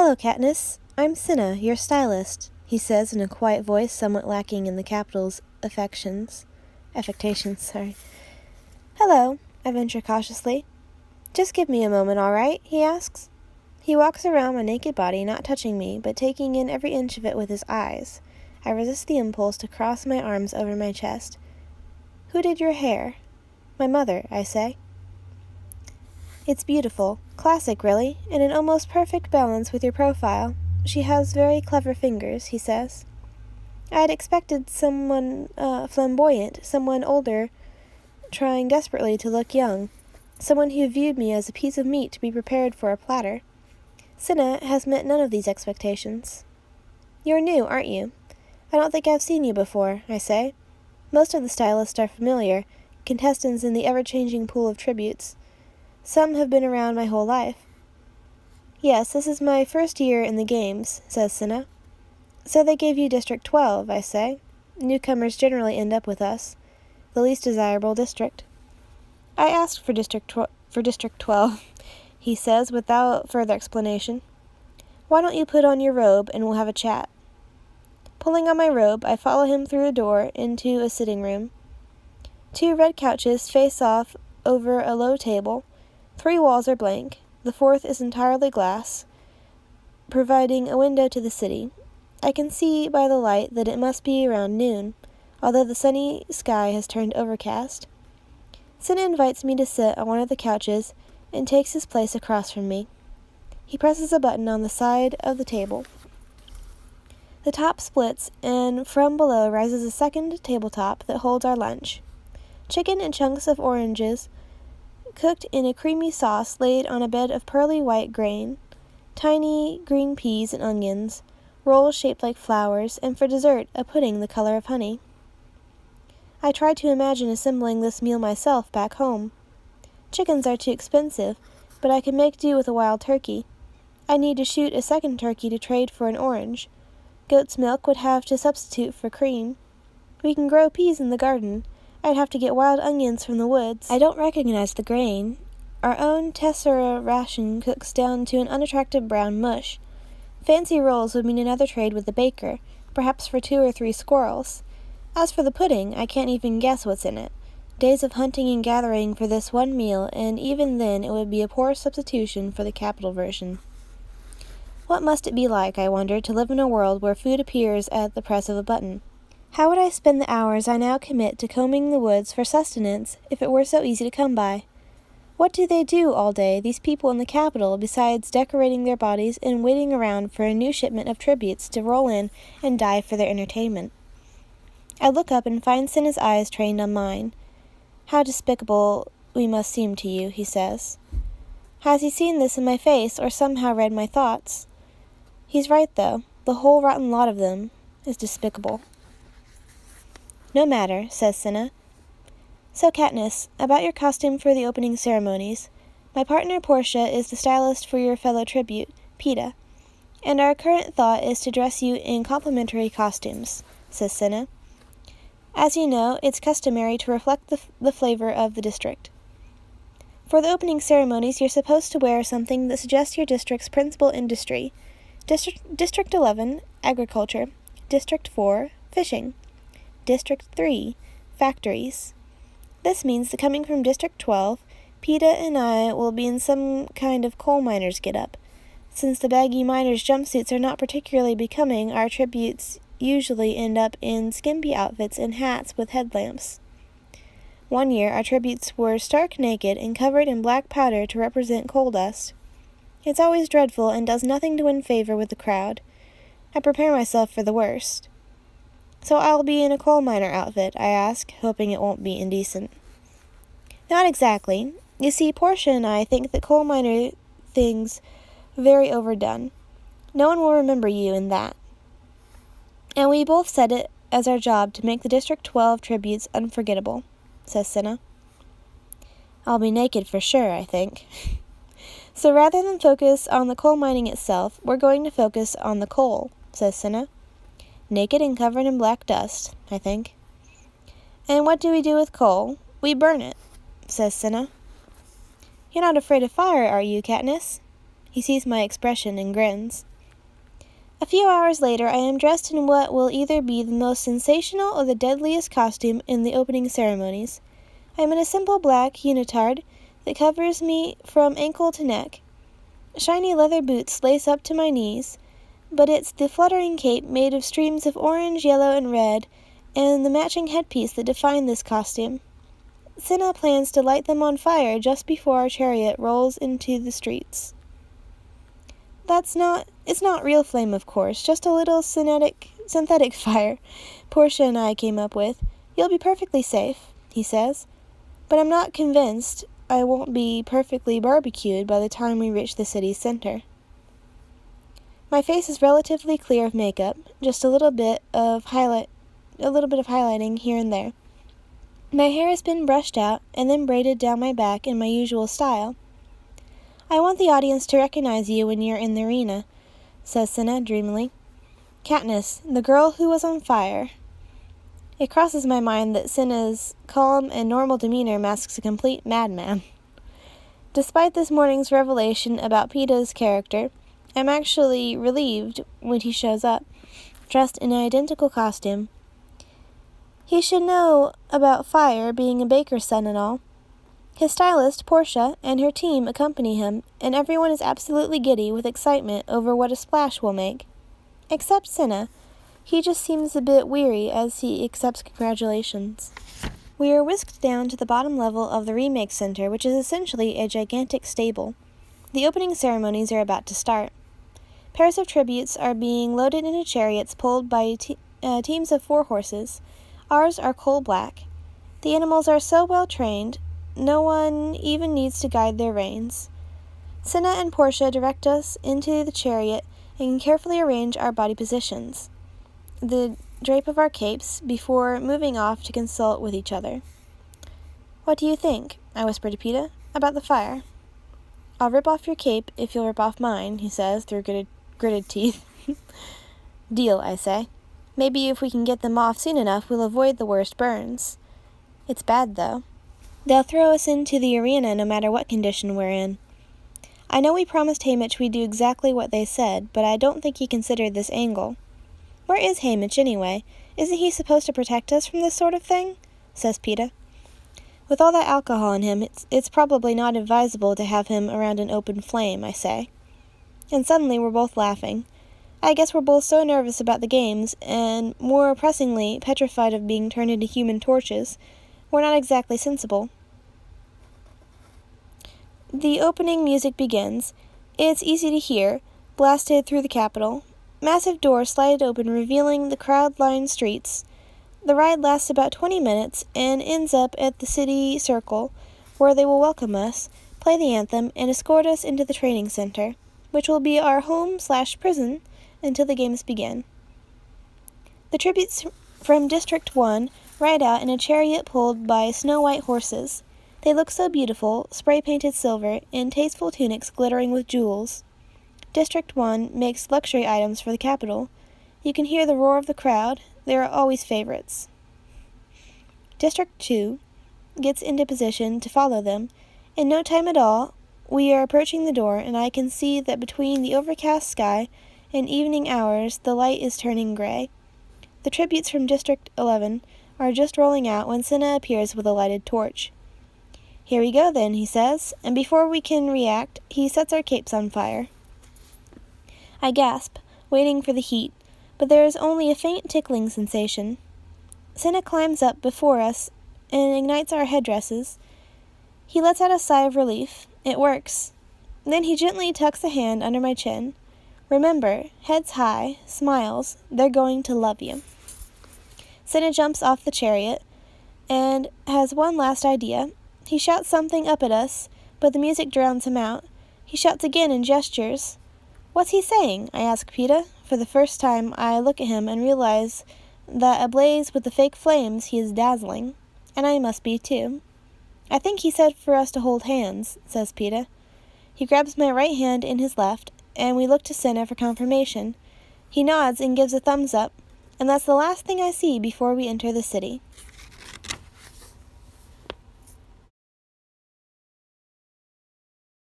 Hello, Katniss. I'm Cinna, your stylist, he says in a quiet voice somewhat lacking in the capital's affectations. Hello, I venture cautiously. Just give me a moment, all right? He asks. He walks around my naked body, not touching me, but taking in every inch of it with his eyes. I resist the impulse to cross my arms over my chest. Who did your hair? My mother, I say. It's beautiful, classic really, and an almost perfect balance with your profile. She has very clever fingers, he says. I had expected someone flamboyant, someone older, trying desperately to look young, someone who viewed me as a piece of meat to be prepared for a platter. Cinna has met none of these expectations. You're new, aren't you? I don't think I've seen you before, I say. Most of the stylists are familiar, contestants in the ever-changing pool of tributes. Some have been around my whole life. Yes, this is my first year in the games, says Cinna. So they gave you District 12, I say. Newcomers generally end up with us, the least desirable district. I asked for District 12, he says without further explanation. Why don't you put on your robe and we'll have a chat? Pulling on my robe, I follow him through a door into a sitting room. 2 red couches face off over a low table. 3 walls are blank. The 4th is entirely glass, providing a window to the city. I can see by the light that it must be around noon, although the sunny sky has turned overcast. Cinna invites me to sit on one of the couches and takes his place across from me. He presses a button on the side of the table. The top splits, and from below rises a second tabletop that holds our lunch. Chicken and chunks of oranges cooked in a creamy sauce laid on a bed of pearly white grain, tiny green peas and onions, rolls shaped like flowers, and for dessert a pudding the color of honey. I tried to imagine assembling this meal myself back home. Chickens are too expensive, but I can make do with a wild turkey. I need to shoot a second turkey to trade for an orange. Goat's milk would have to substitute for cream. We can grow peas in the garden. I'd have to get wild onions from the woods. I don't recognize the grain. Our own tessera ration cooks down to an unattractive brown mush. Fancy rolls would mean another trade with the baker, perhaps for 2 or 3 squirrels. As for the pudding, I can't even guess what's in it. Days of hunting and gathering for this one meal, and even then it would be a poor substitution for the capital version. What must it be like, I wonder, to live in a world where food appears at the press of a button? How would I spend the hours I now commit to combing the woods for sustenance if it were so easy to come by? What do they do all day, these people in the capital, besides decorating their bodies and waiting around for a new shipment of tributes to roll in and die for their entertainment? I look up and find Cinna's eyes trained on mine. How despicable we must seem to you, he says. Has he seen this in my face, or somehow read my thoughts? He's right, though. The whole rotten lot of them is despicable. No matter, says Cinna. So, Katniss, about your costume for the opening ceremonies. My partner, Portia, is the stylist for your fellow tribute, Peeta, and our current thought is to dress you in complimentary costumes, says Cinna. As you know, it's customary to reflect the flavor of the district. For the opening ceremonies, you're supposed to wear something that suggests your district's principal industry. District 11, agriculture. District 4, fishing. District 3, factories. This means that coming from District 12, Peeta and I will be in some kind of coal miner's get-up. Since the baggy miners' jumpsuits are not particularly becoming, our tributes usually end up in skimpy outfits and hats with headlamps. One year, our tributes were stark naked and covered in black powder to represent coal dust. It's always dreadful and does nothing to win favor with the crowd. I prepare myself for the worst. So I'll be in a coal miner outfit, I ask, hoping it won't be indecent. Not exactly. You see, Portia and I think that coal miner thing's very overdone. No one will remember you in that. And we both said it as our job to make the District 12 tributes unforgettable, says Cinna. I'll be naked for sure, I think. So rather than focus on the coal mining itself, we're going to focus on the coal, says Cinna. Naked and covered in black dust, I think. And what do we do with coal? We burn it, says Cinna. You're not afraid of fire, are you, Katniss? He sees my expression and grins. A few hours later, I am dressed in what will either be the most sensational or the deadliest costume in the opening ceremonies. I am in a simple black unitard that covers me from ankle to neck. Shiny leather boots lace up to my knees, but it's the fluttering cape made of streams of orange, yellow, and red, and the matching headpiece that define this costume. Cinna plans to light them on fire just before our chariot rolls into the streets. It's not real flame, of course, just a little synthetic fire Portia and I came up with. You'll be perfectly safe, he says, but I'm not convinced I won't be perfectly barbecued by the time we reach the city's center. My face is relatively clear of makeup, just a little bit of highlighting here and there. My hair has been brushed out and then braided down my back in my usual style. I want the audience to recognize you when you're in the arena, says Cinna dreamily. Katniss, the girl who was on fire. It crosses my mind that Cinna's calm and normal demeanor masks a complete madman. Despite this morning's revelation about Peeta's character, I'm actually relieved when he shows up, dressed in an identical costume. He should know about fire, being a baker's son and all. His stylist, Portia, and her team accompany him, and everyone is absolutely giddy with excitement over what a splash we'll make. Except Cinna. He just seems a bit weary as he accepts congratulations. We are whisked down to the bottom level of the Remake Center, which is essentially a gigantic stable. The opening ceremonies are about to start. Pairs of tributes are being loaded into chariots pulled by teams of 4 horses. Ours are coal black. The animals are so well trained, no one even needs to guide their reins. Cinna and Portia direct us into the chariot and carefully arrange our body positions, the drape of our capes, before moving off to consult with each other. What do you think, I whisper to Peeta, about the fire? I'll rip off your cape if you'll rip off mine, he says through gritted teeth. Deal, I say. Maybe if we can get them off soon enough, we'll avoid the worst burns. It's bad, though. They'll throw us into the arena no matter what condition we're in. I know we promised Haymitch we'd do exactly what they said, but I don't think he considered this angle. Where is Haymitch, anyway? Isn't he supposed to protect us from this sort of thing? Says Peeta. With all that alcohol in him, it's probably not advisable to have him around an open flame, I say. And suddenly we're both laughing. I guess we're both so nervous about the games, and more pressingly petrified of being turned into human torches, we're not exactly sensible. The opening music begins. It's easy to hear, blasted through the Capitol. Massive doors slide open, revealing the crowd-lined streets. The ride lasts about 20 minutes and ends up at the city circle, where they will welcome us, play the anthem, and escort us into the training center, which will be our home/prison until the games begin. The tributes from District 1 ride out in a chariot pulled by snow-white horses. They look so beautiful, spray-painted silver, in tasteful tunics glittering with jewels. District 1 makes luxury items for the capital. You can hear the roar of the crowd. They are always favorites. District 2 gets into position to follow them. In no time at all, we are approaching the door, and I can see that between the overcast sky and evening hours, the light is turning gray. The tributes from District 11 are just rolling out when Cinna appears with a lighted torch. Here we go, then, he says, and before we can react, he sets our capes on fire. I gasp, waiting for the heat, but there is only a faint tickling sensation. Cinna climbs up before us and ignites our headdresses. He lets out a sigh of relief. It works. Then he gently tucks a hand under my chin. Remember, heads high, smiles, they're going to love you. Cinna jumps off the chariot and has one last idea. He shouts something up at us, but the music drowns him out. He shouts again and gestures. What's he saying? I ask Peeta. For the first time, I look at him and realize that ablaze with the fake flames, he is dazzling. And I must be, too. I think he said for us to hold hands, says Peeta. He grabs my right hand in his left, and we look to Cinna for confirmation. He nods and gives a thumbs up, and that's the last thing I see before we enter the city.